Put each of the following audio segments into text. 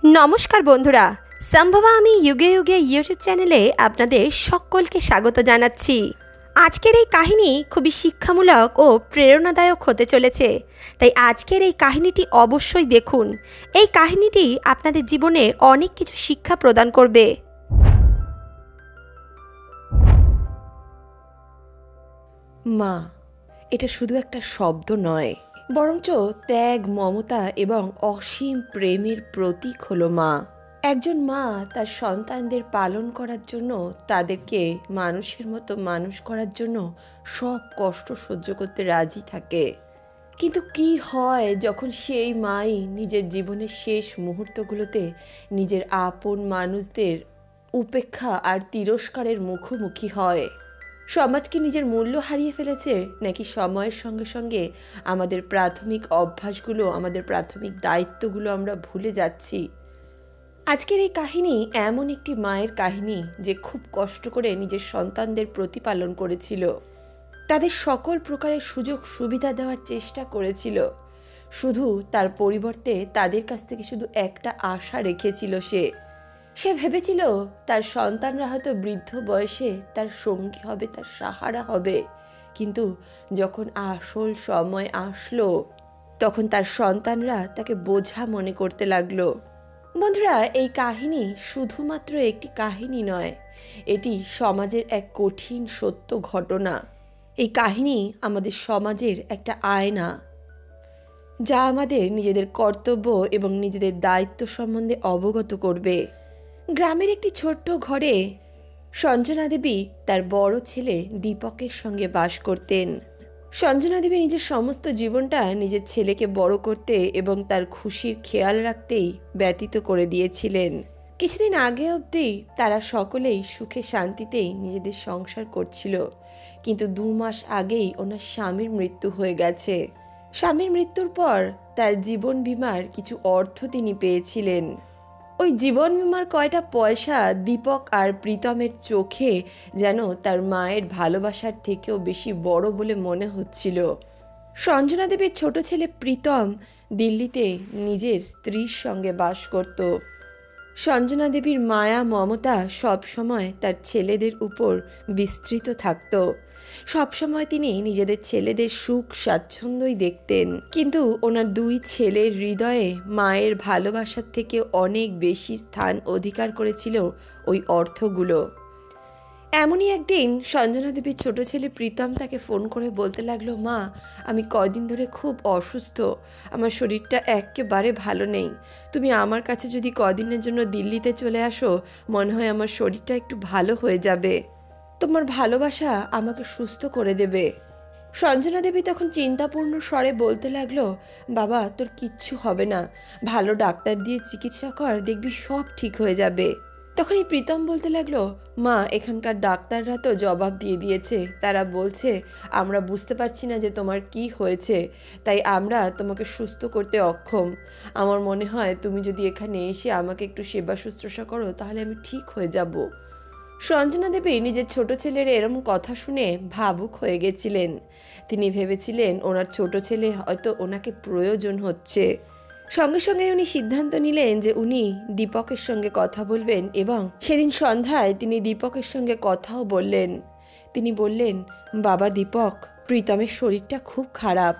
নমস্কার বন্ধুরা, সম্ভবা আমি যুগে যুগে ইউটিউব চ্যানেলে আপনাদের সকলকে স্বাগত জানাচ্ছি। আজকের এই কাহিনী খুবই শিক্ষামূলক ও প্রেরণাদায়ক হতে চলেছে, তাই আজকের এই কাহিনীটি অবশ্যই দেখুন। এই কাহিনীটি আপনাদের জীবনে অনেক কিছু শিক্ষা প্রদান করবে। মা, এটা শুধু একটা শব্দ নয়, বরঞ্চ ত্যাগ, মমতা এবং অসীম প্রেমের প্রতীক হলো মা। একজন মা তার সন্তানদের পালন করার জন্য, তাদেরকে মানুষের মতো মানুষ করার জন্য সব কষ্ট সহ্য করতে রাজি থাকে। কিন্তু কি হয় যখন সেই মাই নিজের জীবনের শেষ মুহূর্তগুলোতে নিজের আপন মানুষদের উপেক্ষা আর তিরস্কারের মুখোমুখি হয়? সমাজ কি নিজের মূল্য হারিয়ে ফেলেছে, নাকি সময়ের সঙ্গে সঙ্গে আমাদের প্রাথমিক অভ্যাসগুলো, আমাদের প্রাথমিক দায়িত্বগুলো আমরা ভুলে যাচ্ছি? আজকের এই কাহিনী এমন একটি মায়ের কাহিনী যে খুব কষ্ট করে নিজের সন্তানদের প্রতিপালন করেছিল, তাদের সকল প্রকারের সুযোগ সুবিধা দেওয়ার চেষ্টা করেছিল, শুধু তার পরিবর্তে তাদের কাছ থেকে শুধু একটা আশা রেখেছিল। সে ভেবেছিল তার সন্তানরা হয়তো বৃদ্ধ বয়সে তার সঙ্গী হবে, তার সাহারা হবে। কিন্তু যখন আসল সময় আসলো, তখন তার সন্তানরা তাকে বোঝা মনে করতে লাগলো। বন্ধুরা, এই কাহিনী শুধুমাত্র একটি কাহিনী নয়, এটি সমাজের এক কঠিন সত্য ঘটনা। এই কাহিনী আমাদের সমাজের একটা আয়না, যা আমাদের নিজেদের কর্তব্য এবং নিজেদের দায়িত্ব সম্বন্ধে অবগত করবে। গ্রামের একটি ছোট্ট ঘরে সঞ্জনা দেবী তার বড় ছেলে দীপকের সঙ্গে বাস করতেন। সঞ্জনা দেবী নিজের সমস্ত জীবনটা নিজের ছেলেকে বড় করতে এবং তার খুশির খেয়াল রাখতেই ব্যতীত করে দিয়েছিলেন। কিছুদিন আগে অবধি তারা সকলেই সুখে শান্তিতেই নিজেদের সংসার করছিল, কিন্তু 2 মাস আগেই ওনার স্বামীর মৃত্যু হয়ে গেছে। স্বামীর মৃত্যুর পর তার জীবন বীমার কিছু অর্থ তিনি পেয়েছিলেন। ওই জীবন বিমার কয়টা পয়সা দীপক আর প্রীতমের চোখে যেন তার মায়ের ভালোবাসার থেকেও বেশি বড় বলে মনে হচ্ছিল। সঞ্জনা দেবীর ছোট ছেলে প্রীতম দিল্লিতে নিজের স্ত্রীর সঙ্গে বাস করত। সঞ্জনা দেবীর মায়া মমতা সবসময় তার ছেলেদের উপর বিস্তৃত থাকত। সবসময় তিনি নিজেদের ছেলেদের সুখ স্বাচ্ছন্দ্যই দেখতেন, কিন্তু ওনার 2 ছেলের হৃদয়ে মায়ের ভালোবাসার থেকে অনেক বেশি স্থান অধিকার করেছিল ওই অর্থগুলো। এমনই একদিন সঞ্জনা দেবীর ছোট ছেলে প্রীতম তাকে ফোন করে বলতে লাগলো, মা, আমি কয়দিন ধরে খুব অসুস্থ, আমার শরীরটা একেবারে ভালো নেই। তুমি আমার কাছে যদি কদিনের জন্য দিল্লিতে চলে আসো, মনে হয় আমার শরীরটা একটু ভালো হয়ে যাবে। তোমার ভালোবাসা আমাকে সুস্থ করে দেবে। সঞ্জনা দেবী তখন চিন্তাপূর্ণ স্বরে বলতে লাগলো, বাবা, তোর কিচ্ছু হবে না, ভালো ডাক্তার দিয়ে চিকিৎসা কর, দেখবি সব ঠিক হয়ে যাবে। তখনই প্রীতম বলতে লাগলো, মা, এখানকার ডাক্তাররা তো জবাব দিয়ে দিয়েছে, তারা বলছে আমরা বুঝতে পারছি না যে তোমার কি হয়েছে, তাই আমরা তোমাকে সুস্থ করতে অক্ষম। আমার মনে হয় তুমি যদি এখানে এসে আমাকে একটু সেবা শুশ্রূষা করো, তাহলে আমি ঠিক হয়ে যাব। সঞ্জনা দেবী নিজের ছোট ছেলের এরম কথা শুনে ভাবুক হয়ে গেছিলেন। তিনি ভেবেছিলেন ওনার ছোট ছেলের হয়তো ওনাকে প্রয়োজন হচ্ছে। সঙ্গে সঙ্গে উনি সিদ্ধান্ত নিলেন যে উনি দীপকের সঙ্গে কথা বলবেন, এবং সেদিন সন্ধ্যায় তিনি দীপকের সঙ্গে কথাও বললেন। তিনি বললেন, বাবা দীপক, প্রীতমের শরীরটা খুব খারাপ,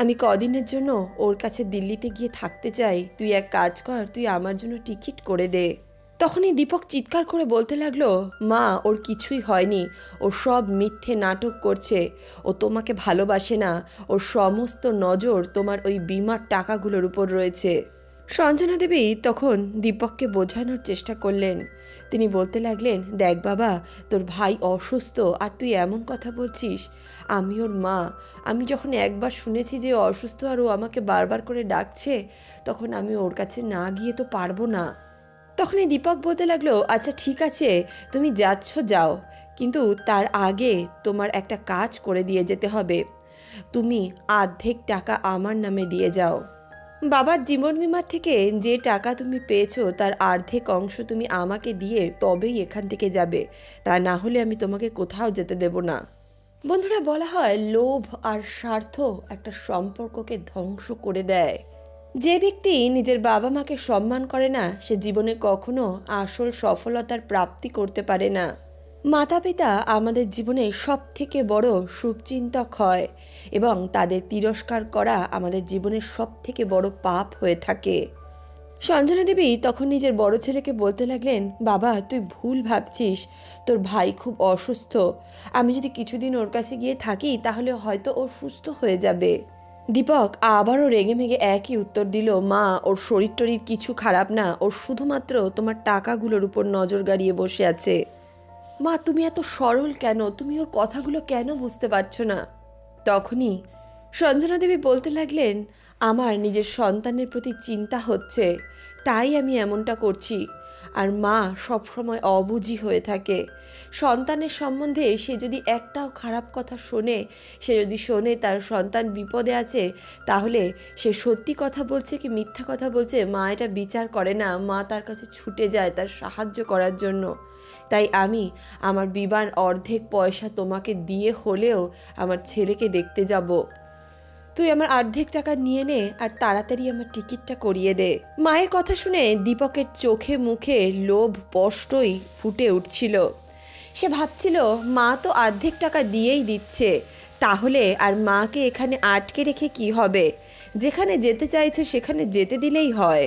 আমি কদিনের জন্য ওর কাছে দিল্লিতে গিয়ে থাকতে চাই, তুই এক কাজ কর, তুই আমার জন্য টিকিট করে দে। তখনই দীপক চিৎকার করে বলতে লাগলো, মা, ওর কিছুই হয়নি, ও সব মিথ্যে নাটক করছে, ও তোমাকে ভালোবাসে না, ওর সমস্ত নজর তোমার ওই বিমার টাকাগুলোর উপর রয়েছে। সঞ্জনা দেবী তখন দীপককে বোঝানোর চেষ্টা করলেন। তিনি বলতে লাগলেন, দেখ বাবা, তোর ভাই অসুস্থ আর তুই এমন কথা বলছিস, আমি ওর মা, আমি যখন একবার শুনেছি যে ও অসুস্থ আর ও আমাকে বারবার করে ডাকছে, তখন আমি ওর কাছে না গিয়ে তো পারবো না। তখনই দীপক বলতে লাগলো, আচ্ছা ঠিক আছে, তুমি যাচ্ছ যাও, কিন্তু তার আগে তোমার একটা কাজ করে দিয়ে যেতে হবে। তুমি অর্ধেক টাকা আমার নামে দিয়ে যাও। বাবার জীবন বিমার থেকে যে টাকা তুমি পেয়েছো তার অর্ধেক অংশ তুমি আমাকে দিয়ে তবেই এখান থেকে যাবে, তা না হলে আমি তোমাকে কোথাও যেতে দেব না। বন্ধুরা, বলা হয় লোভ আর স্বার্থ একটা সম্পর্ককে ধ্বংস করে দেয়। যে ব্যক্তি নিজের বাবা মাকে সম্মান করে না সে জীবনে কখনো আসল সফলতার প্রাপ্তি করতে পারে না। মাতা পিতা আমাদের জীবনে সবথেকে বড় শুভচিন্তক হয় এবং তাদের তিরস্কার করা আমাদের জীবনের সবথেকে বড় পাপ হয়ে থাকে। সঞ্জনা দেবী তখন নিজের বড় ছেলেকে বলতে লাগলেন, বাবা তুই ভুল ভাবছিস, তোর ভাই খুব অসুস্থ, আমি যদি কিছুদিন ওর কাছে গিয়ে থাকি তাহলে হয়তো ও সুস্থ হয়ে যাবে। দীপক আবারও রেগেমেগে একই উত্তর দিল, মা ওর শরীর টরীর কিছু খারাপ না, ওর শুধুমাত্র তোমার টাকাগুলোর উপর নজর গাড়িয়ে বসে আছে। মা তুমি এত সরল কেন, তুমি ওর কথাগুলো কেন বুঝতে পারছো না? তখনই সঞ্জনা দেবী বলতে লাগলেন, আমার নিজের সন্তানের প্রতি চিন্তা হচ্ছে তাই আমি এমনটা করছি। আর মা সবসময় অবুঝি হয়ে থাকে। সন্তানের সম্বন্ধে সে যদি একটাও খারাপ কথা শোনে, সে যদি শোনে তার সন্তান বিপদে আছে, তাহলে সে সত্যি কথা বলছে কি মিথ্যা কথা বলছে মা এটা বিচার করে না। মা তার কাছে ছুটে যায় তার সাহায্য করার জন্য। তাই আমি আমার বিবাহ অর্ধেক পয়সা তোমাকে দিয়ে হলেও আমার ছেলেকে দেখতে যাব। তুই আমার অর্ধেক টাকা নিয়ে নে আর তাড়াতাড়ি আমার টিকিটটা করিয়ে দে। মায়ের কথা শুনে দীপকের চোখে মুখে লোভ স্পষ্টই ফুটে উঠছিল। সে ভাবছিল মা তো অর্ধেক টাকা দিয়েই দিচ্ছে, তাহলে আর মাকে এখানে আটকে রেখে কি হবে? যেখানে যেতে চাইছে সেখানে যেতে দিলেই হয়।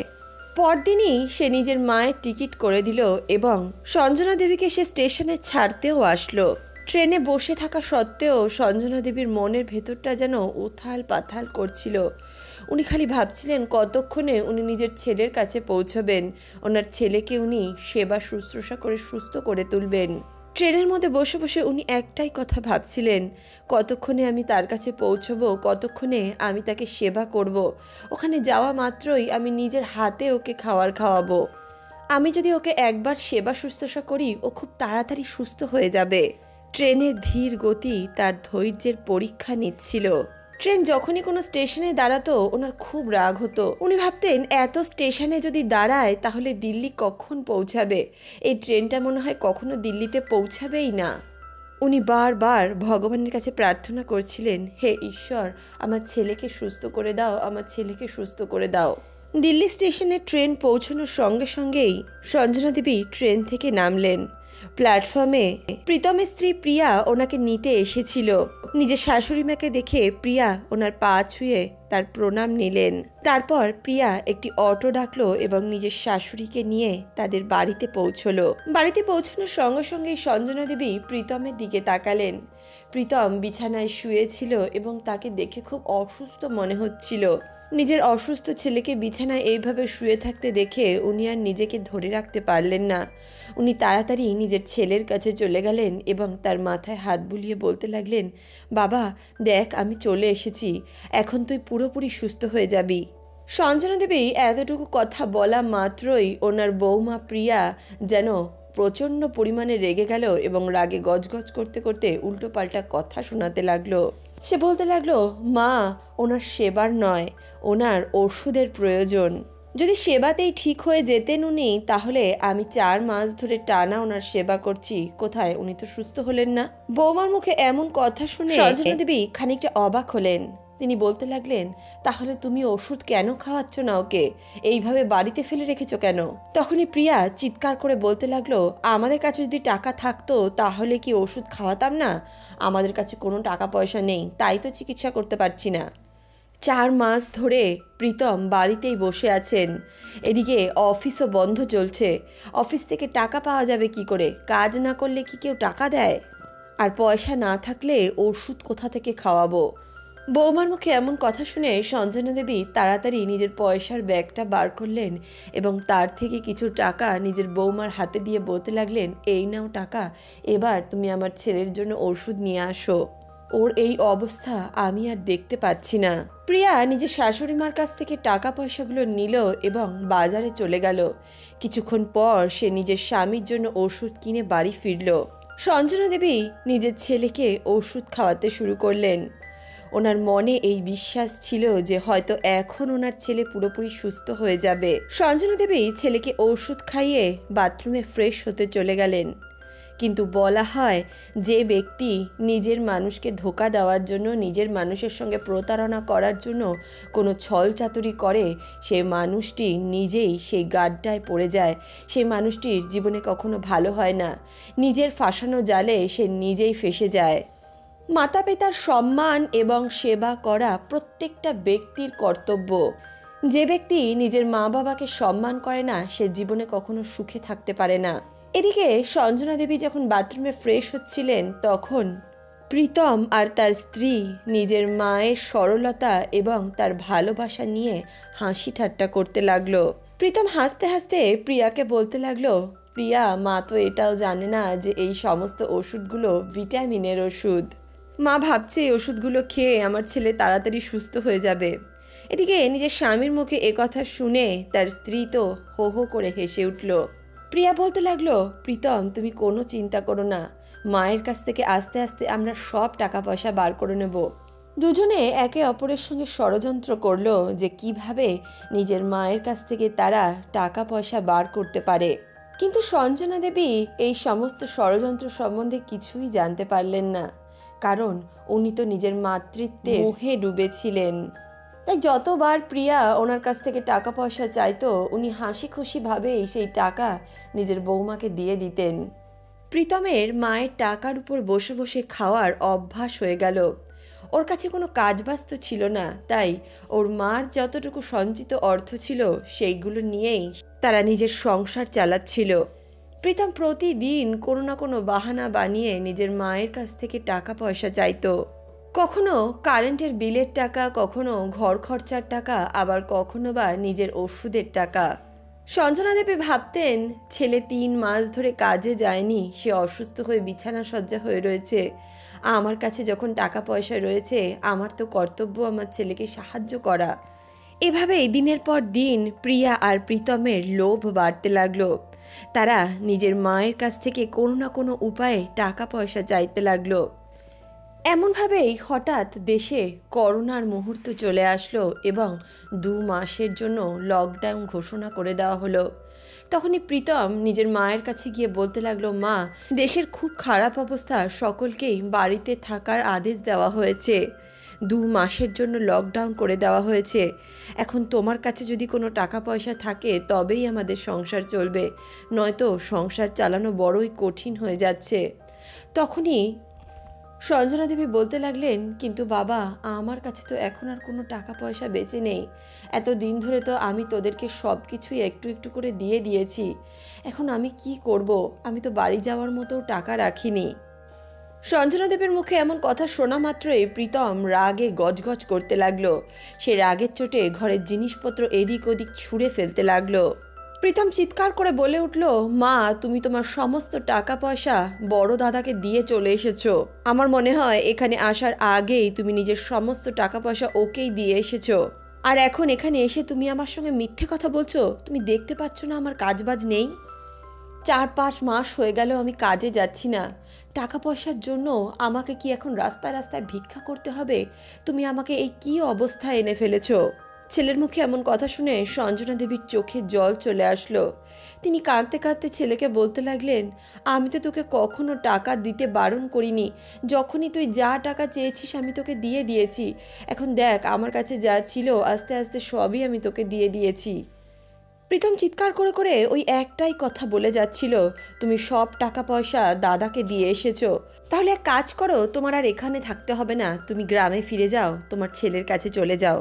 পরদিনই সে নিজের মায়ের টিকিট করে দিল এবং সঞ্জনা দেবীকে সে স্টেশনে ছাড়তেও আসলো। ট্রেনে বসে থাকা সত্ত্বেও সঞ্জনা দেবীর মনের ভেতরটা যেন উথাল পাথাল করছিল। উনি খালি ভাবছিলেন কতক্ষণে উনি নিজের ছেলের কাছে পৌঁছবেন, ওনার ছেলেকে উনি সেবা শুশ্রূষা করে সুস্থ করে তুলবেন। ট্রেনের মধ্যে বসে বসে উনি একটাই কথা ভাবছিলেন, কতক্ষণে আমি তার কাছে পৌঁছবো, কতক্ষণে আমি তাকে সেবা করব। ওখানে যাওয়া মাত্রই আমি নিজের হাতে ওকে খাওয়াবো। আমি যদি ওকে একবার সেবা শুশ্রূষা করি ও খুব তাড়াতাড়ি সুস্থ হয়ে যাবে। ট্রেনের ধীর গতি তার ধৈর্যের পরীক্ষা নিচ্ছিল। ট্রেন যখনই কোনো স্টেশনে দাঁড়াতো ওনার খুব রাগ হতো। উনি ভাবতেন এত স্টেশনে যদি দাঁড়ায় তাহলে দিল্লি কখন পৌঁছাবে? এই ট্রেনটা মনে হয় কখনো দিল্লিতে পৌঁছাবেই না। উনি বারবার ভগবানের কাছে প্রার্থনা করছিলেন, হে ঈশ্বর আমার ছেলেকে সুস্থ করে দাও, আমার ছেলেকে সুস্থ করে দাও। দিল্লি স্টেশনে ট্রেন পৌঁছানোর সঙ্গে সঙ্গেই সঞ্জনা দেবী ট্রেন থেকে নামলেন। প্ল্যাটফর্মে প্রীতমের স্ত্রী প্রিয়া ওনাকে নিতে এসেছিল। নিজের শাশুড়ি মাকে দেখে প্রিয়া ওনার পা ছুঁয়ে তার প্রণাম নিলেন। তারপর প্রিয়া একটি অটো ডাকলো এবং নিজের শাশুড়িকে নিয়ে তাদের বাড়িতে পৌঁছলো। বাড়িতে পৌঁছানোর সঙ্গে সঙ্গেই সঞ্জনা দেবী প্রীতমের দিকে তাকালেন। প্রীতম বিছানায় শুয়েছিল এবং তাকে দেখে খুব অসুস্থ মনে হচ্ছিল। নিজের অসুস্থ ছেলেকে বিছানায় এইভাবে শুয়ে থাকতে দেখে উনি আর নিজেকে ধরে রাখতে পারলেন না। উনি তাড়াতাড়ি নিজের ছেলের কাছে চলে গেলেন এবং তার মাথায় হাত বুলিয়ে বলতে লাগলেন, বাবা দেখ আমি চলে এসেছি, এখন তুই পুরোপুরি সুস্থ হয়ে যাবি। সঞ্জনা দেবী এতটুকু কথা বলা মাত্রই ওনার বৌমা প্রিয়া যেন প্রচণ্ড পরিমাণে রেগে গেল এবং রাগে গজগজ করতে করতে উল্টোপাল্টা কথা শোনাতে লাগলো। সে বলতে লাগলো, মা ওনার সেবার নয়, ওনার ওষুধের প্রয়োজন। যদি সেবাতেই ঠিক হয়ে যেতেন উনি, তাহলে আমি 4 মাস ধরে টানা ওনার সেবা করছি, কোথায় উনি তো সুস্থ হলেন না। বৌমার মুখে এমন কথা শুনে সঞ্জনা দেবী খানিকটা অবাক হলেন। তিনি বলতে লাগলেন, তাহলে তুমি ওষুধ কেন খাওয়াচ্ছ না ওকে? এইভাবে বাড়িতে ফেলে রেখেছো কেন? তখনই প্রিয়া চিৎকার করে বলতে লাগলো, আমাদের কাছে যদি টাকা থাকতো তাহলে কি ওষুধ খাওয়াতাম না? আমাদের কাছে কোনো টাকা পয়সা নেই, তাই তো চিকিৎসা করতে পারছি না। 4 মাস ধরে প্রীতম বাড়িতেই বসে আছেন। এদিকে অফিসও বন্ধ চলছে। অফিস থেকে টাকা পাওয়া যাবে কি করে? কাজ না করলে কি কেউ টাকা দেয়? আর পয়সা না থাকলে ওষুধ কোথা থেকে খাওয়াবো? বৌমার মুখে এমন কথা শুনে সঞ্জনা দেবী তাড়াতাড়ি নিজের পয়সার ব্যাগটা বার করলেন এবং তার থেকে কিছু টাকা নিজের বৌমার হাতে দিয়ে বলতে লাগলেন, এই নাও টাকা, এবার তুমি আমার ছেলের জন্য ওষুধ নিয়ে আসো। ওর এই অবস্থা আমি আর দেখতে পাচ্ছি না। প্রিয়া নিজের শাশুড়ি মার কাছ থেকে টাকা পয়সাগুলো নিল এবং বাজারে চলে গেল। কিছুক্ষণ পর সে নিজের স্বামীর জন্য ওষুধ কিনে বাড়ি ফিরল। সঞ্জনা দেবী নিজের ছেলেকে ওষুধ খাওয়াতে শুরু করলেন। ওনার মনে এই বিশ্বাস ছিল যে হয়তো এখন ওনার ছেলে পুরোপুরি সুস্থ হয়ে যাবে। সঞ্জনা দেবী ছেলেকে ওষুধ খাইয়ে বাথরুমে ফ্রেশ হতে চলে গেলেন। কিন্তু বলা হয় যে ব্যক্তি নিজের মানুষকে ধোঁকা দেওয়ার জন্য, নিজের মানুষের সঙ্গে প্রতারণা করার জন্য কোনো ছল চাতুরি করে, সেই মানুষটি নিজেই সেই গাড্ডায় পড়ে যায়। সেই মানুষটির জীবনে কখনো ভালো হয় না, নিজের ফাঁসানো জালে সে নিজেই ফেঁসে যায়। মাতা পিতার সম্মান এবং সেবা করা প্রত্যেকটা ব্যক্তির কর্তব্য। যে ব্যক্তি নিজের মা বাবাকে সম্মান করে না, সে জীবনে কখনো সুখে থাকতে পারে না। এদিকে সঞ্জনা দেবী যখন বাথরুমে ফ্রেশ হচ্ছিলেন, তখন প্রীতম আর তার স্ত্রী নিজের মায়ের সরলতা এবং তার ভালোবাসা নিয়ে হাসি ঠাট্টা করতে লাগলো। প্রীতম হাসতে হাসতে প্রিয়াকে বলতে লাগলো, প্রিয়া, মা তো এটাও জানে না যে এই সমস্ত ওষুধগুলো ভিটামিনের ওষুধ। মা ভাবছে এই ওষুধগুলো খেয়ে আমার ছেলে তাড়াতাড়ি সুস্থ হয়ে যাবে। এদিকে নিজের স্বামীর মুখে কথা শুনে তার স্ত্রী তো হো হো করে হেসে উঠল। প্রিয়া বলতে লাগলো, প্রীতম, তুমি কোনো চিন্তা করো না, মায়ের কাছ থেকে আস্তে আস্তে আমরা সব টাকা পয়সা বার করে নেব। দুজনে একে অপরের সঙ্গে ষড়যন্ত্র করলো যে কিভাবে নিজের মায়ের কাছ থেকে তারা টাকা পয়সা বার করতে পারে। কিন্তু সঞ্জনা দেবী এই সমস্ত ষড়যন্ত্র সম্বন্ধে কিছুই জানতে পারলেন না, কারণ উনি তো নিজের মাতৃত্বের মোহে ডুবেছিলেন। তাই যতবার প্রিয়া ওনার কাছ থেকে টাকা পয়সা চাইতো, উনি হাসি খুশিভাবেই সেই টাকা নিজের বৌমাকে দিয়ে দিতেন। প্রীতমের মায়ের টাকার উপর বসে বসে খাওয়ার অভ্যাস হয়ে গেল। ওর কাছে কোনো কাজবাজ তো ছিল না, তাই ওর মার যতটুকু সঞ্চিত অর্থ ছিল সেইগুলো নিয়েই তারা নিজের সংসার চালাচ্ছিল। প্রীতম প্রতিদিন কোনো না কোনো বাহানা বানিয়ে নিজের মায়ের কাছ থেকে টাকা পয়সা চাইতো। কখনো কারেন্টের বিলের টাকা, কখনো ঘর খরচার টাকা, আবার কখনো বা নিজের ওষুধের টাকা। সঞ্জনা দেবী ভাবতেন, ছেলে 3 মাস ধরে কাজে যায়নি, সে অসুস্থ হয়ে বিছানা সজ্জা হয়ে রয়েছে, আমার কাছে যখন টাকা পয়সা রয়েছে, আমার তো কর্তব্য আমার ছেলেকে সাহায্য করা। এভাবেই দিনের পর দিন প্রিয়া আর প্রীতমের লোভ বাড়তে লাগলো। তারা নিজের মায়ের কাছ থেকে কোনো না কোনো উপায়ে টাকা পয়সা চাইতে লাগলো। এমনভাবেই হঠাৎ দেশে করোনার মুহূর্ত চলে আসলো এবং 2 মাসের জন্য লকডাউন ঘোষণা করে দেওয়া হলো। তখনই প্রীতম নিজের মায়ের কাছে গিয়ে বলতে লাগলো, মা, দেশের খুব খারাপ অবস্থা, সকলকেই বাড়িতে থাকার আদেশ দেওয়া হয়েছে, 2 মাসের জন্য লকডাউন করে দেওয়া হয়েছে। এখন তোমার কাছে যদি কোনো টাকা পয়সা থাকে তবেই আমাদের সংসার চলবে, নয়তো সংসার চালানো বড়ই কঠিন হয়ে যাচ্ছে। তখনই সঞ্জনা দেবী বলতে লাগলেন, কিন্তু বাবা, আমার কাছে তো এখন আর কোনো টাকা পয়সা বেঁচে নেই, এত দিন ধরে তো আমি তোদেরকে সব কিছুই একটু একটু করে দিয়ে দিয়েছি, এখন আমি কি করব? আমি তো বাড়ি যাওয়ার মতো টাকা রাখিনি। সঞ্জনা দেবীর মুখে এমন কথা শোনা মাত্রই প্রীতম রাগে গজগজ করতে লাগলো। সে রাগের চোটে ঘরের জিনিসপত্র এদিক ওদিক ছুঁড়ে ফেলতে লাগলো। প্রীতম চিৎকার করে বলে উঠল, মা, তুমি তোমার সমস্ত টাকা পয়সা বড় দাদাকে দিয়ে চলে এসেছো। আমার মনে হয় এখানে আসার আগেই তুমি নিজের সমস্ত টাকা পয়সা ওকেই দিয়ে এসেছো, আর এখন এখানে এসে তুমি আমার সঙ্গে মিথ্যে কথা বলছো। তুমি দেখতে পাচ্ছ না আমার কাজবাজ নেই? 4-5 মাস হয়ে গেল আমি কাজে যাচ্ছি না, টাকা পয়সার জন্য আমাকে কি এখন রাস্তায় রাস্তায় ভিক্ষা করতে হবে? তুমি আমাকে এই কি অবস্থায় এনে ফেলেছো? ছেলের মুখে এমন কথা শুনে সঞ্জনা দেবীর চোখে জল চলে আসলো। তিনি কাঁদতে কাঁদতে ছেলেকে বলতে লাগলেন, আমি তো তোকে কখনো টাকা দিতে বারণ করিনি, যখনই তুই যা টাকা চেয়েছিস আমি তোকে দিয়ে দিয়েছি। এখন দেখ, আমার কাছে যা ছিল আস্তে আস্তে সবই আমি তোকে দিয়ে দিয়েছি। প্রীতম চিৎকার করে করে ওই একটাই কথা বলে যাচ্ছিল, তুমি সব টাকা পয়সা দাদাকে দিয়ে এসেছো, তাহলে এক কাজ করো, তোমার আর এখানে থাকতে হবে না, তুমি গ্রামে ফিরে যাও, তোমার ছেলের কাছে চলে যাও,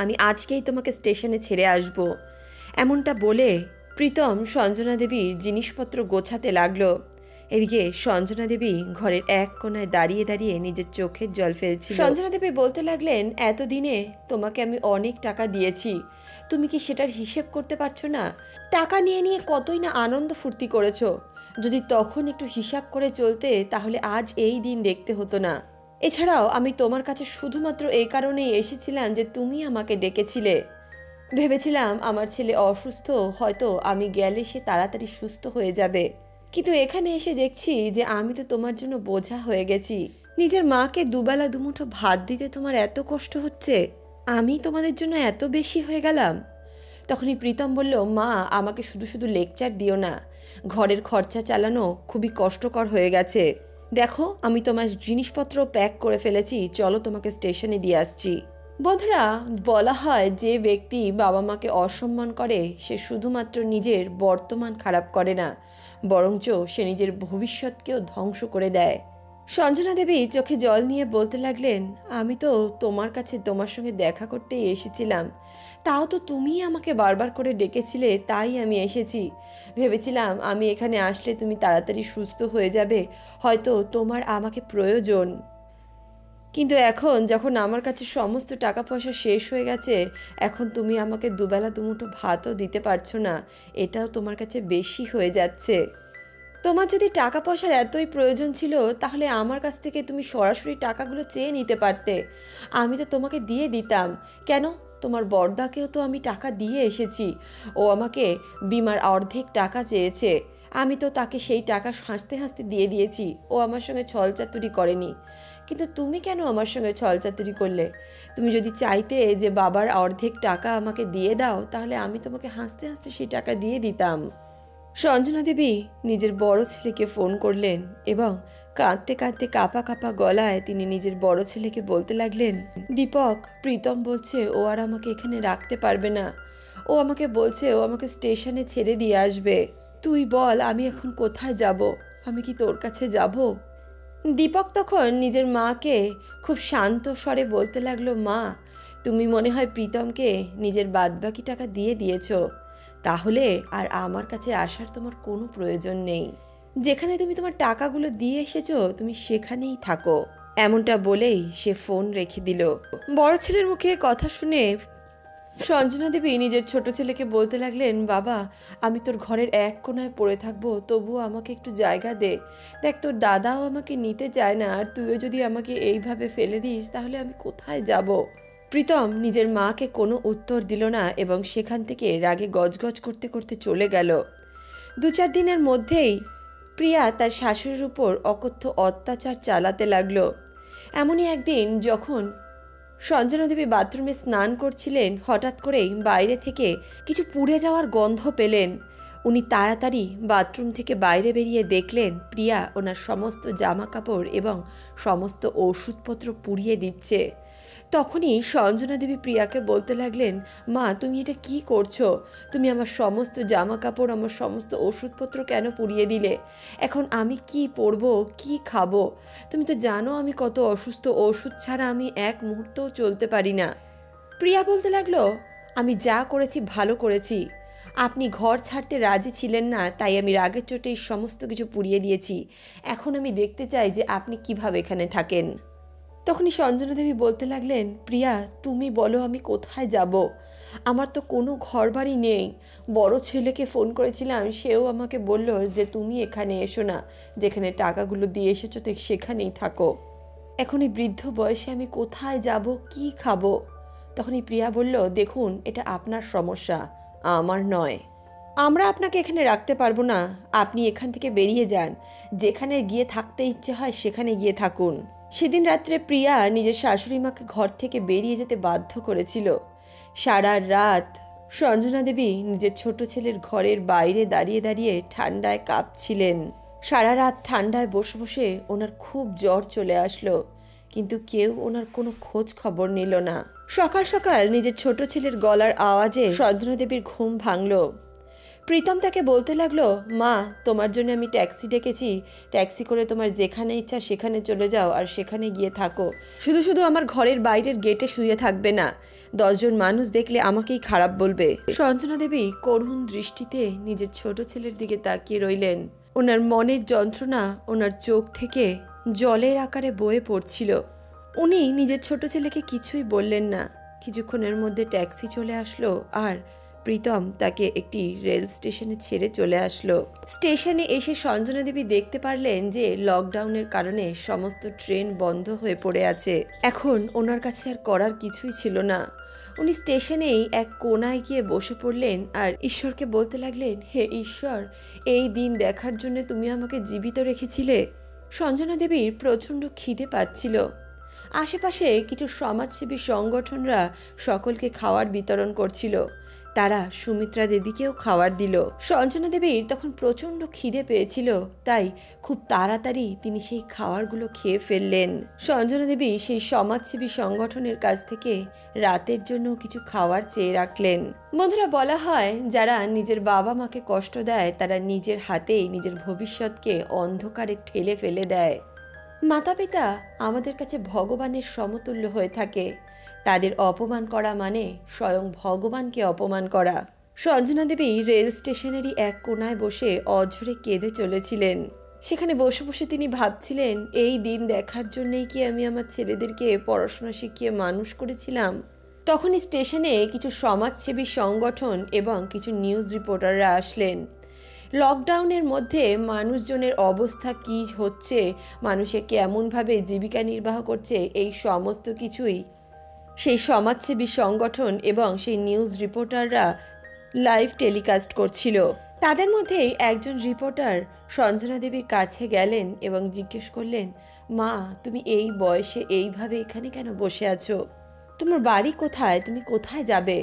আমি আজকেই তোমাকে স্টেশনে ছেড়ে আসব। এমনটা বলে প্রীতম সঞ্জনা দেবীর জিনিসপত্র গোছাতে লাগলো। এদিকে সঞ্জনা দেবী ঘরের এক কোণায় দাঁড়িয়ে দাঁড়িয়ে নিজের চোখের জল ফেলছিল। সঞ্জনা দেবী বলতে লাগলেন, এতদিনে তোমাকে আমি অনেক টাকা দিয়েছি, তুমি কি সেটার হিসেব করতে পারছো না? টাকা নিয়ে নিয়ে কতই না আনন্দ ফুর্তি করেছো, যদি তখন একটু হিসাব করে চলতে তাহলে আজ এই দিন দেখতে হতো না। এছাড়াও আমি তোমার কাছে শুধুমাত্র এই কারণেই এসেছিলাম যে তুমি আমাকে ডেকেছিলে, ভেবেছিলাম আমার ছেলে অসুস্থ, হয়তো আমি গেলে সে তাড়াতাড়ি সুস্থ হয়ে যাবে, কিন্তু এখানে এসে দেখছি যে আমি তো তোমার জন্য বোঝা হয়ে গেছি। নিজের মাকে দুবেলা দুমুঠো ভাত দিতে তোমার এত কষ্ট হচ্ছে, আমি তোমাদের জন্য এত বেশি হয়ে গেলাম। তখনই প্রীতম বলল, মা আমাকে শুধু শুধু লেকচার দিও না, ঘরের খরচা চালানো খুবই কষ্টকর হয়ে গেছে। দেখো আমি তোমার জিনিসপত্র প্যাক করে ফেলেছি, চলো তোমাকে স্টেশনে দিয়ে আসছি। বন্ধুরা, বলা হয় যে ব্যক্তি বাবা মাকে অসম্মান করে সে শুধুমাত্র নিজের বর্তমান খারাপ করে না, বরঞ্চ সে নিজের ভবিষ্যৎকেও ধ্বংস করে দেয়। সঞ্জনা দেবী চোখে জল নিয়ে বলতে লাগলেন, আমি তো তোমার কাছে তোমার সঙ্গে দেখা করতেই এসেছিলাম, তাও তো তুমিই আমাকে বারবার করে ডেকেছিলে, তাই আমি এসেছি। ভেবেছিলাম আমি এখানে আসলে তুমি তাড়াতাড়ি সুস্থ হয়ে যাবে, হয়তো তোমার আমাকে প্রয়োজন। কিন্তু এখন যখন আমার কাছে সমস্ত টাকা পয়সা শেষ হয়ে গেছে, এখন তুমি আমাকে দুবেলা দুমুঠো ভাতও দিতে পারছো না, এটাও তোমার কাছে বেশি হয়ে যাচ্ছে। তোমার যদি টাকা পয়সার এতই প্রয়োজন ছিল তাহলে আমার কাছ থেকে তুমি সরাসরি টাকাগুলো চেয়ে নিতে পারতে, আমি তো তোমাকে দিয়ে দিতাম। কেন? তোমার বড়দাকেও তো আমি টাকা দিয়ে এসেছি, ও আমাকে বিমার অর্ধেক টাকা চেয়েছে, আমি তো তাকে সেই টাকা হাসতে হাসতে দিয়ে দিয়েছি, ও আমার সঙ্গে ছলচাতুরি করেনি। কিন্তু তুমি কেন আমার সঙ্গে ছলচাতুরি করলে? তুমি যদি চাইতে যে বাবার অর্ধেক টাকা আমাকে দিয়ে দাও, তাহলে আমি তোমাকে হাসতে হাসতে সেই টাকা দিয়ে দিতাম। সঞ্জনা দেবী নিজের বড় ছেলেকে ফোন করলেন এবং কাঁদতে কাঁদতে কাঁপা কাঁপা গলায় তিনি নিজের বড় ছেলেকে বলতে লাগলেন, দীপক, প্রীতম বলছে ও আর আমাকে এখানে রাখতে পারবে না, ও আমাকে বলছে ও আমাকে স্টেশনে ছেড়ে দিয়ে আসবে। তুই বল আমি এখন কোথায় যাব? আমি কি তোর কাছে যাব? দীপক তখন নিজের মাকে খুব শান্ত স্বরে বলতে লাগলো, মা তুমি মনে হয় প্রীতমকে নিজের বাদবাকি টাকা দিয়ে দিয়েছো, তাহলে আর আমার কাছে আসার তোমার কোনো প্রয়োজন নেই। যেখানে তুমি তোমার টাকাগুলো দিয়ে এসেছো তুমি সেখানেই থাকো। এমনটা বলেই সে ফোন রেখে দিল। বড় ছেলের মুখে কথা শুনে সঞ্জনা দেবী নিজের ছোট ছেলেকে বলতে লাগলেন, বাবা আমি তোর ঘরের এক কোনায় পড়ে থাকবো, তবুও আমাকে একটু জায়গা দে। দেখ তোর দাদাও আমাকে নিতে চায় না, আর তুইও যদি আমাকে এইভাবে ফেলে দিস তাহলে আমি কোথায় যাব? প্রীতম নিজের মাকে কোনো উত্তর দিল না এবং সেখান থেকে রাগে গজগজ করতে করতে চলে গেল। 2-4 দিনের মধ্যেই প্রিয়া তার শাশুড়ির উপর অকথ্য অত্যাচার চালাতে লাগলো। এমনই একদিন যখন সঞ্জনা দেবী বাথরুমে স্নান করছিলেন, হঠাৎ করেই বাইরে থেকে কিছু পুড়ে যাওয়ার গন্ধ পেলেন। উনি তাড়াতাড়ি বাথরুম থেকে বাইরে বেরিয়ে দেখলেন প্রিয়া ওনার সমস্ত জামা কাপড় এবং সমস্ত ওষুধপত্র পুড়িয়ে দিচ্ছে। তখনই সঞ্জনা দেবী প্রিয়াকে বলতে লাগলেন, মা তুমি এটা কি করছো? তুমি আমার সমস্ত জামা কাপড়, আমার সমস্ত ওষুধপত্র কেন পুড়িয়ে দিলে? এখন আমি কি পরবো, কি খাবো? তুমি তো জানো আমি কত অসুস্থ, ওষুধ ছাড়া আমি এক মুহূর্তও চলতে পারি না। প্রিয়া বলতে লাগলো, আমি যা করেছি ভালো করেছি, আপনি ঘর ছাড়তে রাজি ছিলেন না, তাই আমি রাগের চোটে সমস্ত কিছু পুড়িয়ে দিয়েছি। এখন আমি দেখতে চাই যে আপনি কিভাবে এখানে থাকেন। তখনই সঞ্জনা দেবী বলতে লাগলেন, প্রিয়া তুমি বলো আমি কোথায় যাব? আমার তো কোনো ঘর বাড়ি নেই। বড় ছেলেকে ফোন করেছিলাম, সেও আমাকে বলল যে তুমি এখানে এসো না, যেখানে টাকাগুলো দিয়ে এসেছো তো সেখানেই থাকো। এখন এই বৃদ্ধ বয়সে আমি কোথায় যাব, কি খাবো? তখনই প্রিয়া বলল, দেখুন এটা আপনার সমস্যা, আমার নয়। আমরা আপনাকে এখানে রাখতে পারবো না, আপনি এখান থেকে বেরিয়ে যান, যেখানে গিয়ে থাকতে ইচ্ছে হয় সেখানে গিয়ে থাকুন। সেদিন রাত্রে প্রিয়া নিজের শাশুড়ি মাকে ঘর থেকে বেরিয়ে যেতে বাধ্য করেছিল। সারা রাত সঞ্জনা দেবী নিজের ছোট ছেলের ঘরের বাইরে দাঁড়িয়ে দাঁড়িয়ে ঠান্ডায় কাঁপছিলেন। সারা রাত ঠান্ডায় বসে বসে ওনার খুব জ্বর চলে আসলো, কিন্তু কেউ ওনার কোনো খোঁজ খবর নিল না। সকাল সকাল নিজের ছোট ছেলের গলার আওয়াজে সঞ্জনা দেবীর ঘুম ভাঙল। প্রীতম তাকে বলতে লাগলো, মা তোমার জন্য আমি ট্যাক্সি ডেকেছি, ট্যাক্সি করে তোমার যেখানে ইচ্ছা সেখানে চলে যাও আর সেখানে গিয়ে থাকো। শুধু শুধু আমার ঘরের বাইরের গেটে শুয়ে থাকবে না, 10 জন মানুষ দেখলে আমাকেই খারাপ বলবে। সঞ্জনা দেবী করুণ দৃষ্টিতে নিজের ছোট ছেলের দিকে তাকিয়ে রইলেন। ওনার মনের যন্ত্রণা ওনার চোখ থেকে জলের আকারে বয়ে পড়ছিল। উনি নিজের ছোট ছেলেকে কিছুই বললেন না। কিছুক্ষণের মধ্যে ট্যাক্সি চলে আসলো আর প্রীতম তাকে একটি রেল স্টেশনে ছেড়ে চলে আসলো। স্টেশনে এসে সঞ্জনা দেবী দেখতে পারলেন যে লকডাউনের কারণে সমস্ত ট্রেন বন্ধ হয়ে পড়ে আছে। এখন ওনার কাছে আর করার কিছুই ছিল না। উনি স্টেশনেই এক কোনায় গিয়ে বসে পড়লেন আর ঈশ্বরকে বলতে লাগলেন, হে ঈশ্বর, এই দিন দেখার জন্য তুমি আমাকে জীবিত রেখেছিলে। সঞ্জনা দেবীর প্রচণ্ড খিদে পাচ্ছিল। আশেপাশে কিছু সমাজসেবী সংগঠনরা সকলকে খাওয়ার বিতরণ করছিল। তারা সুমিত্রা দেবীকেও খাবার দিল। সঞ্জনা দেবীর তখন প্রচণ্ড খিদে পেয়েছিল, তাই খুব তাড়াতাড়ি তিনি সেই খাবারগুলো খেয়ে ফেললেন। সঞ্জনা দেবী সেই সমাজসেবী সংগঠনের কাছ থেকে রাতের জন্য কিছু খাবার চেয়ে রাখলেন। বন্ধুরা, বলা হয় যারা নিজের বাবা মাকে কষ্ট দেয় তারা নিজের হাতেই নিজের ভবিষ্যৎকে অন্ধকারে ঠেলে ফেলে দেয়। মাতা পিতা আমাদের কাছে ভগবানের সমতুল্য হয়ে থাকে। তাদের অপমান করা মানে স্বয়ং ভগবানকে অপমান করা। সঞ্জনা দেবী রেল স্টেশনেরই এক কোনায় বসে অঝরে কেঁদে চলেছিলেন। সেখানে বসে বসে তিনি ভাবছিলেন, এই দিন দেখার জন্যই কি আমি আমার ছেলেদেরকে পড়াশোনা শিখিয়ে মানুষ করেছিলাম। তখনই স্টেশনে কিছু সমাজসেবী সংগঠন এবং কিছু নিউজ রিপোর্টাররা আসলেন। লকডাউনের মধ্যে মানুষজনের অবস্থা কি হচ্ছে, মানুষে কেমনভাবে জীবিকা নির্বাহ করছে, এই সমস্ত কিছুই সেই সমাজসেবী সংগঠন এবং সেই নিউজ রিপোর্টাররা লাইভ টেলিকাস্ট করছিল। তাদের মধ্যেই একজন রিপোর্টার সঞ্জনা দেবীর কাছে গেলেন এবং জিজ্ঞেস করলেন, মা, তুমি এই বয়সে এইভাবে এখানে কেন বসে আছো? তোমার বাড়ি কোথায়? তুমি কোথায় যাবে?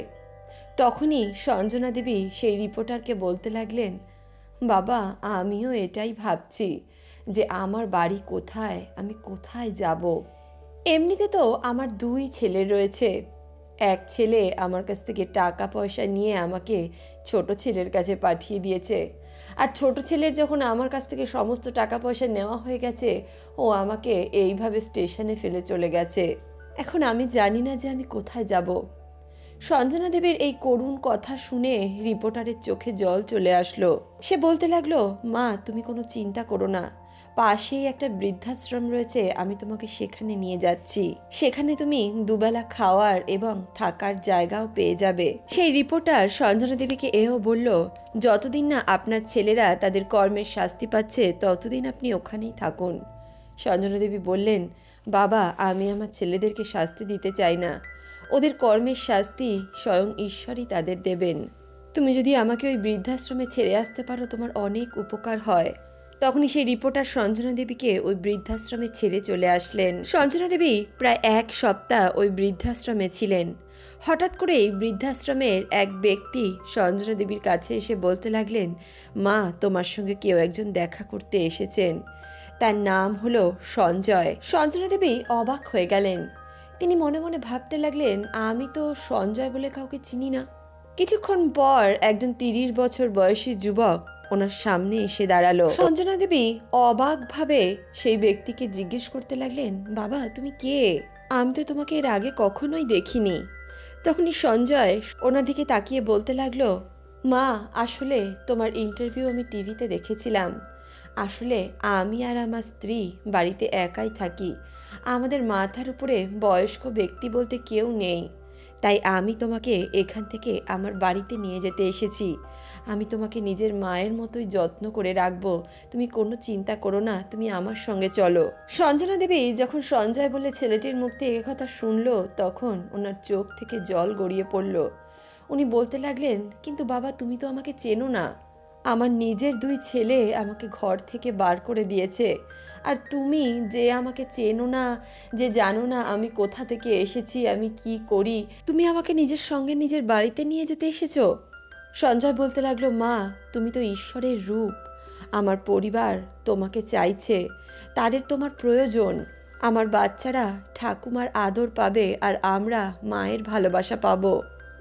তখনই সঞ্জনা দেবী সেই রিপোর্টারকে বলতে লাগলেন, বাবা, আমিও এটাই ভাবছি যে আমার বাড়ি কোথায়, আমি কোথায় যাব। এমনিতে তো আমার দুই ছেলে রয়েছে। এক ছেলে আমার কাছ থেকে টাকা পয়সা নিয়ে আমাকে ছোট ছেলের কাছে পাঠিয়ে দিয়েছে, আর ছোট ছেলের যখন আমার কাছ থেকে সমস্ত টাকা পয়সা নেওয়া হয়ে গেছে, ও আমাকে এইভাবে স্টেশনে ফেলে চলে গেছে। এখন আমি জানি না যে আমি কোথায় যাব। সঞ্জনা দেবীর এই করুণ কথা শুনে রিপোর্টারের চোখে জল চলে আসলো। সে বলতে লাগলো, মা, তুমি কোনো চিন্তা করো না, পাশেই একটা বৃদ্ধাশ্রম রয়েছে, আমি তোমাকে সেখানে নিয়ে যাচ্ছি। সেখানে তুমি দুবেলা খাওয়ার এবং থাকার জায়গাও পেয়ে যাবে। সেই রিপোর্টার সঞ্জনা দেবীকে এও বলল, যতদিন না আপনার ছেলেরা তাদের কর্মের শাস্তি পাচ্ছে ততদিন আপনি ওখানেই থাকুন। সঞ্জনা দেবী বললেন, বাবা, আমি আমার ছেলেদেরকে শাস্তি দিতে চাই না। ওদের কর্মের শাস্তি স্বয়ং ঈশ্বরই তাদের দেবেন। তুমি যদি আমাকে ওই বৃদ্ধাশ্রমে ছেড়ে আসতে পারো, তোমার অনেক উপকার হয়। তখনই সেই রিপোর্টার সঞ্জনা দেবীকে ওই বৃদ্ধাশ্রমে ছেড়ে চলে আসলেন। সঞ্জনা দেবী প্রায় এক সপ্তাহ ওই বৃদ্ধাশ্রমে ছিলেন। হঠাৎ করেই বৃদ্ধাশ্রমের এক ব্যক্তি সঞ্জনা দেবীর কাছে এসে বলতে লাগলেন, মা, তোমার সঙ্গে কেউ একজন দেখা করতে এসেছেন। তার নাম হলো সঞ্জয়। সঞ্জনা দেবী অবাক হয়ে গেলেন। তিনি মনে মনে ভাবতে লাগলেন, আমি তো সঞ্জয় বলে কাউকে চিনি না। কিছুক্ষণ পর একজন 30 বছর বয়সী যুবক ওনার সামনে এসে দাঁড়ালো। সঞ্জনা দেবী অবাকভাবে সেই ব্যক্তিকে জিজ্ঞেস করতে লাগলেন, বাবা, তুমি কে? আমি তো তোমাকে এর আগে কখনোই দেখিনি। তখনই সঞ্জয় ওনার দিকে তাকিয়ে বলতে লাগলো, মা, আসলে তোমার ইন্টারভিউ আমি টিভিতে দেখেছিলাম। আসলে আমি আর আমার স্ত্রী বাড়িতে একাই থাকি। আমাদের মাথার উপরে বয়স্ক ব্যক্তি বলতে কেউ নেই, তাই আমি তোমাকে এখান থেকে আমার বাড়িতে নিয়ে যেতে এসেছি। আমি তোমাকে নিজের মায়ের মতোই যত্ন করে রাখবো, তুমি কোনো চিন্তা করো না, তুমি আমার সঙ্গে চলো। সঞ্জনা দেবী যখন সঞ্জয় বলে ছেলেটির মুখ থেকে কথা শুনলো, তখন ওনার চোখ থেকে জল গড়িয়ে পড়ল। উনি বলতে লাগলেন, কিন্তু বাবা, তুমি তো আমাকে চেনো না। আমার নিজের দুই ছেলে আমাকে ঘর থেকে বার করে দিয়েছে, আর তুমি যে আমাকে চেনো না, যে জানো না আমি কোথা থেকে এসেছি, আমি কি করি, তুমি আমাকে নিজের সঙ্গে নিজের বাড়িতে নিয়ে যেতে এসেছো। সঞ্জয় বলতে লাগলো, মা, তুমি তো ঈশ্বরের রূপ। আমার পরিবার তোমাকে চাইছে, তাদের তোমার প্রয়োজন। আমার বাচ্চারা ঠাকুমার আদর পাবে, আর আমরা মায়ের ভালোবাসা পাবো।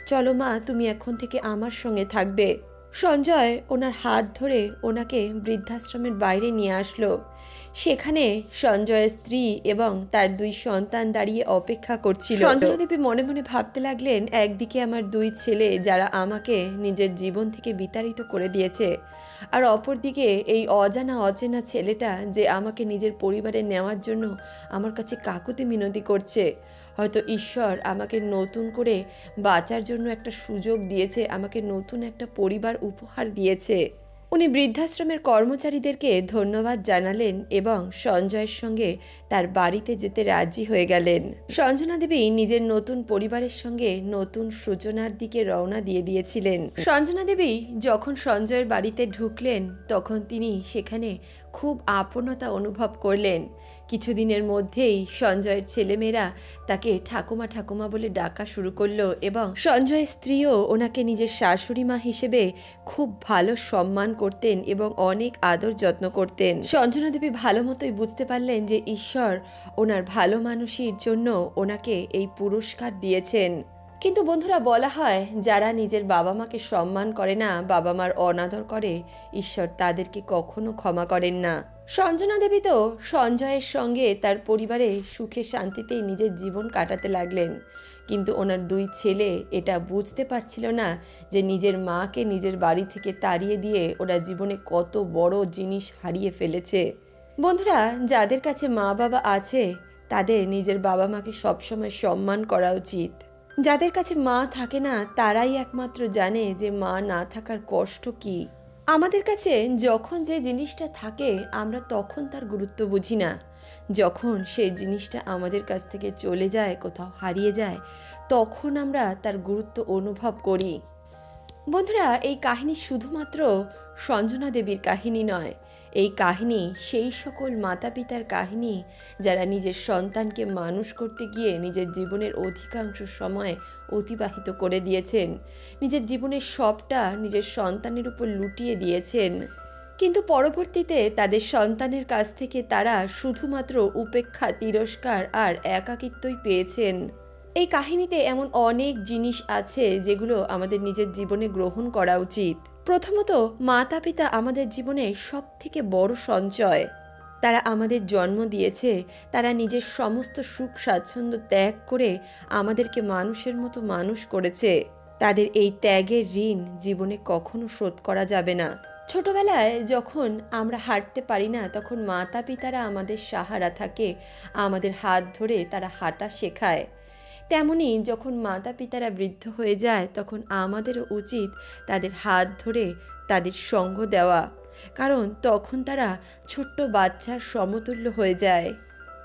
চলো মা, তুমি এখন থেকে আমার সঙ্গে থাকবে। সঞ্জয় ওনার হাত ধরে ওনাকে বৃদ্ধাশ্রমের বাইরে নিয়ে আসলো। সেখানে সঞ্জয়ের স্ত্রী এবং তার দুই সন্তান দাঁড়িয়ে অপেক্ষা করছিল। সঞ্জনা দেবী মনে মনে ভাবতে লাগলেন, একদিকে আমার দুই ছেলে যারা আমাকে নিজের জীবন থেকে বিতাড়িত করে দিয়েছে, আর অপরদিকে এই অজানা অচেনা ছেলেটা যে আমাকে নিজের পরিবারে নেওয়ার জন্য আমার কাছে কাকুতি মিনতি করছে। হয়তো ঈশ্বর আমাকে নতুন করে বাঁচার জন্য একটা সুযোগ দিয়েছে, আমাকে নতুন একটা পরিবার উপহার দিয়েছে। উনি বৃদ্ধাশ্রমের কর্মচারীদেরকে ধন্যবাদ জানালেন এবং সঞ্জয়ের সঙ্গে তার বাড়িতে যেতে রাজি হয়ে গেলেন। সঞ্জনা দেবী নিজের নতুন পরিবারের সঙ্গে নতুন সূচনার দিকে রওনা দিয়ে দিয়েছিলেন। সঞ্জনা দেবী যখন সঞ্জয়ের বাড়িতে ঢুকলেন তখন তিনি সেখানে খুব আপনতা অনুভব করলেন। কিছুদিনের মধ্যেই সঞ্জয়ের ছেলেমেয়েরা তাকে ঠাকুমা ঠাকুমা বলে ডাকা শুরু করলো এবং সঞ্জয়ের স্ত্রীও ওনাকে নিজের শাশুড়ি মা হিসেবে খুব ভালো সম্মান করতেন এবং অনেক আদর যত্ন করতেন। সঞ্জনা দেবী ভালো মতোই বুঝতে পারলেন যে ঈশ্বর ওনার ভালো মানুষের জন্য ওনাকে এই পুরস্কার দিয়েছেন। কিন্তু বন্ধুরা, বলা হয় যারা নিজের বাবা মাকে সম্মান করে না, বাবা মার অনাদর করে, ঈশ্বর তাদেরকে কখনো ক্ষমা করেন না। সঞ্জনা দেবী তো সঞ্জয়ের সঙ্গে তার পরিবারে সুখে শান্তিতেই নিজের জীবন কাটাতে লাগলেন, কিন্তু ওনার দুই ছেলে এটা বুঝতে পারছিল না যে নিজের মাকে নিজের বাড়ি থেকে তাড়িয়ে দিয়ে ওরা জীবনে কত বড় জিনিস হারিয়ে ফেলেছে। বন্ধুরা, যাদের কাছে মা বাবা আছে তাদের নিজের বাবা মাকে সবসময় সম্মান করা উচিত। যাদের কাছে মা থাকে না তারাই একমাত্র জানে যে মা না থাকার কষ্ট কি। আমাদের কাছে যখন যে জিনিসটা থাকে আমরা তখন তার গুরুত্ব বুঝি না, যখন সেই জিনিসটা আমাদের কাছ থেকে চলে যায়, কোথাও হারিয়ে যায়, তখন আমরা তার গুরুত্ব অনুভব করি। বন্ধুরা, এই কাহিনী শুধুমাত্র সঞ্জনা দেবীর কাহিনী নয়, এই কাহিনী সেই সকল মাতা পিতার কাহিনী যারা নিজের সন্তানকে মানুষ করতে গিয়ে নিজের জীবনের অধিকাংশ সময় অতিবাহিত করে দিয়েছেন, নিজের জীবনের সবটা নিজের সন্তানের উপর লুটিয়ে দিয়েছেন, কিন্তু পরবর্তীতে তাদের সন্তানের কাছ থেকে তারা শুধুমাত্র উপেক্ষা, তিরস্কার আর একাকিত্বই পেয়েছেন। এই কাহিনীতে এমন অনেক জিনিস আছে যেগুলো আমাদের নিজের জীবনে গ্রহণ করা উচিত। প্রথমত, মাতা পিতা আমাদের জীবনের সবথেকে বড় সঞ্চয়। তারা আমাদের জন্ম দিয়েছে, তারা নিজের সমস্ত সুখ স্বাচ্ছন্দ্য ত্যাগ করে আমাদেরকে মানুষের মতো মানুষ করেছে। তাদের এই ত্যাগের ঋণ জীবনে কখনো শোধ করা যাবে না। ছোটবেলায় যখন আমরা হাঁটতে পারি না তখন মাতা পিতারা আমাদের সাহারা থাকে, আমাদের হাত ধরে তারা হাঁটা শেখায়। তেমনি যখন মাতা পিতারা বৃদ্ধ হয়ে যায় তখন আমাদেরও উচিত তাদের হাত ধরে তাদের সঙ্গ দেওয়া, কারণ তখন তারা ছোট্ট বাচ্চার সমতুল্য হয়ে যায়।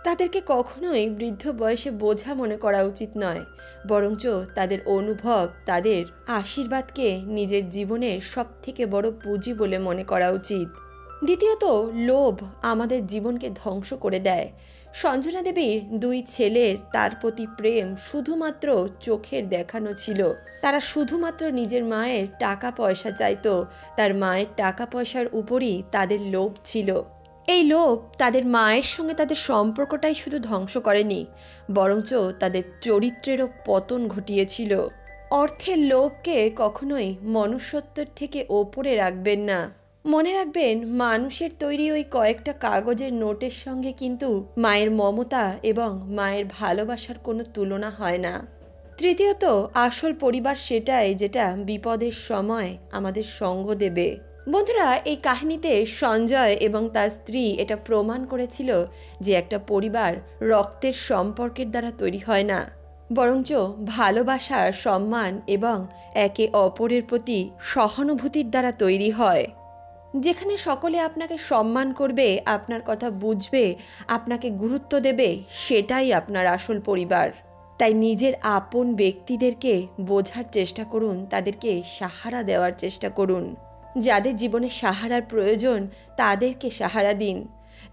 তাদেরকে কখনোই বৃদ্ধ বয়সে বোঝা মনে করা উচিত নয়, বরঞ্চ তাদের অনুভব, তাদের আশীর্বাদকে নিজের জীবনের সবথেকে বড় পুঁজি বলে মনে করা উচিত। দ্বিতীয়ত, লোভ আমাদের জীবনকে ধ্বংস করে দেয়। সঞ্জনা দেবীর দুই ছেলের তার প্রতি প্রেম শুধুমাত্র চোখের দেখানো ছিল। তারা শুধুমাত্র নিজের মায়ের টাকা পয়সা চাইতো, তার মায়ের টাকা পয়সার উপরই তাদের লোভ ছিল। এই লোভ তাদের মায়ের সঙ্গে তাদের সম্পর্কটাই শুধু ধ্বংস করেনি, বরঞ্চ তাদের চরিত্রেরও পতন ঘটিয়েছিল। অর্থের লোভকে কখনোই মনুষ্যত্বের থেকে ওপরে রাখবেন না। মনে রাখবেন, মানুষের তৈরি ওই কয়েকটা কাগজের নোটের সঙ্গে কিন্তু মায়ের মমতা এবং মায়ের ভালোবাসার কোনো তুলনা হয় না। তৃতীয়ত, আসল পরিবার সেটাই যেটা বিপদের সময় আমাদের সঙ্গ দেবে। বন্ধুরা, এই কাহিনীতে সঞ্জয় এবং তার স্ত্রী এটা প্রমাণ করেছিল যে একটা পরিবার রক্তের সম্পর্কের দ্বারা তৈরি হয় না, বরঞ্চ ভালোবাসা, সম্মান এবং একে অপরের প্রতি সহানুভূতির দ্বারা তৈরি হয়। যেখানে সকলে আপনাকে সম্মান করবে, আপনার কথা বুঝবে, আপনাকে গুরুত্ব দেবে, সেটাই আপনার আসল পরিবার। তাই নিজের আপন ব্যক্তিদেরকে বোঝার চেষ্টা করুন, তাদেরকে সাহারা দেওয়ার চেষ্টা করুন। যাদের জীবনে সাহারার প্রয়োজন তাদেরকে সাহারা দিন।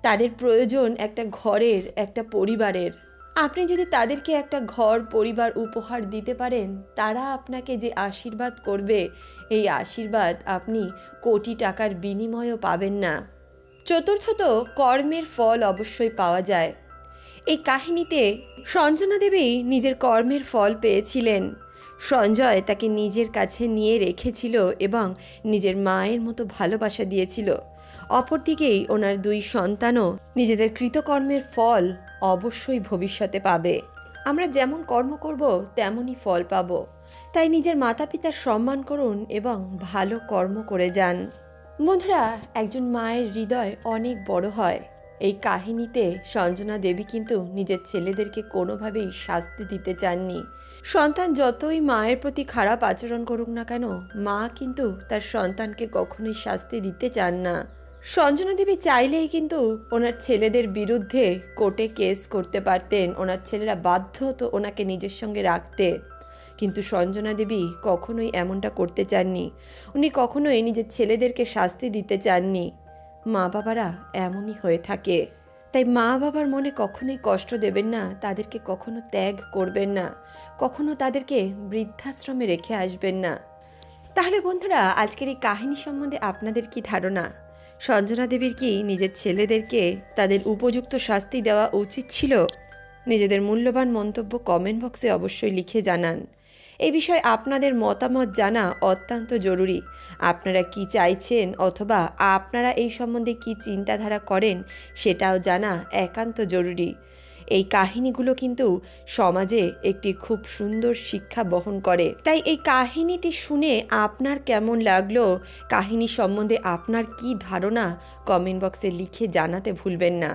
তাদের প্রয়োজন একটা ঘরের, একটা পরিবারের। আপনি যদি তাদেরকে একটা ঘর, পরিবার উপহার দিতে পারেন, তারা আপনাকে যে আশীর্বাদ করবে, এই আশীর্বাদ আপনি কোটি টাকার বিনিময়েও পাবেন না। চতুর্থত, কর্মের ফল অবশ্যই পাওয়া যায়। এই কাহিনীতে সঞ্জনা দেবী নিজের কর্মের ফল পেয়েছিলেন। সঞ্জয় তাকে নিজের কাছে নিয়ে রেখেছিল এবং নিজের মায়ের মতো ভালোবাসা দিয়েছিল। অপরদিকেই ওনার দুই সন্তানও নিজেদের কৃতকর্মের ফল অবশ্যই ভবিষ্যতে পাবে। আমরা যেমন কর্ম করব তেমনই ফল পাব। তাই নিজের মাতা পিতার সম্মান করুন এবং ভালো কর্ম করে যান। বন্ধুরা, একজন মায়ের হৃদয় অনেক বড় হয় এই কাহিনীতে সঞ্জনা দেবী কিন্তু নিজের ছেলেদেরকে কোনোভাবেই শাস্তি দিতে চাননি। সন্তান যতই মায়ের প্রতি খারাপ আচরণ করুক না কেন, মা কিন্তু তার সন্তানকে কখনোই শাস্তি দিতে চান না। সঞ্জনা দেবী চাইলেই কিন্তু ওনার ছেলেদের বিরুদ্ধে কোর্টে কেস করতে পারতেন, ওনার ছেলেরা বাধ্য হতো ওনাকে নিজের সঙ্গে রাখতে। কিন্তু সঞ্জনা দেবী কখনোই এমনটা করতে চাননি। উনি কখনোই নিজের ছেলেদেরকে শাস্তি দিতে চাননি। মা বাবারা এমনই হয়ে থাকে, তাই মা বাবার মনে কখনোই কষ্ট দেবেন না, তাদেরকে কখনো ত্যাগ করবেন না, কখনো তাদেরকে বৃদ্ধাশ্রমে রেখে আসবেন না। তাহলে বন্ধুরা, আজকের এই কাহিনী সম্বন্ধে আপনাদের কি ধারণা? সঞ্জনা দেবীর কি নিজের ছেলেদেরকে তাদের উপযুক্ত শাস্তি দেওয়া উচিত ছিল? নিজেদের মূল্যবান মন্তব্য কমেন্ট বক্সে অবশ্যই লিখে জানান। এই বিষয়ে আপনাদের মতামত জানা অত্যন্ত জরুরি। আপনারা কি চাইছেন অথবা আপনারা এই সম্বন্ধে কি চিন্তাধারা করেন সেটাও জানা একান্ত জরুরি। এই কাহিনীগুলো কিন্তু সমাজে একটি খুব সুন্দর শিক্ষা বহন করে। তাই এই কাহিনীটি শুনে আপনার কেমন লাগলো, কাহিনী সম্বন্ধে আপনার কি ধারণা কমেন্ট বক্সে লিখে জানাতে ভুলবেন না।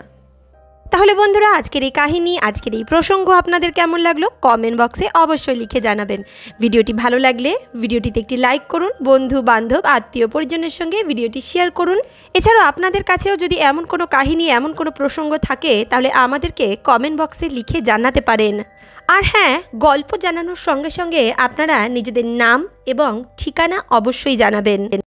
তাহলে বন্ধুরা, আজকের এই কাহিনী, আজকের এই প্রসঙ্গ আপনাদের কেমন লাগলো কমেন্ট বক্সে অবশ্যই লিখে জানাবেন। ভিডিওটি ভালো লাগলে ভিডিওটিতে একটি লাইক করুন, বন্ধু বান্ধব আত্মীয় পরিজনের সঙ্গে ভিডিওটি শেয়ার করুন। এছাড়াও আপনাদের কাছেও যদি এমন কোনো কাহিনী, এমন কোনো প্রসঙ্গ থাকে তাহলে আমাদেরকে কমেন্ট বক্সে লিখে জানাতে পারেন। আর হ্যাঁ, গল্প জানানোর সঙ্গে সঙ্গে আপনারা নিজেদের নাম এবং ঠিকানা অবশ্যই জানাবেন।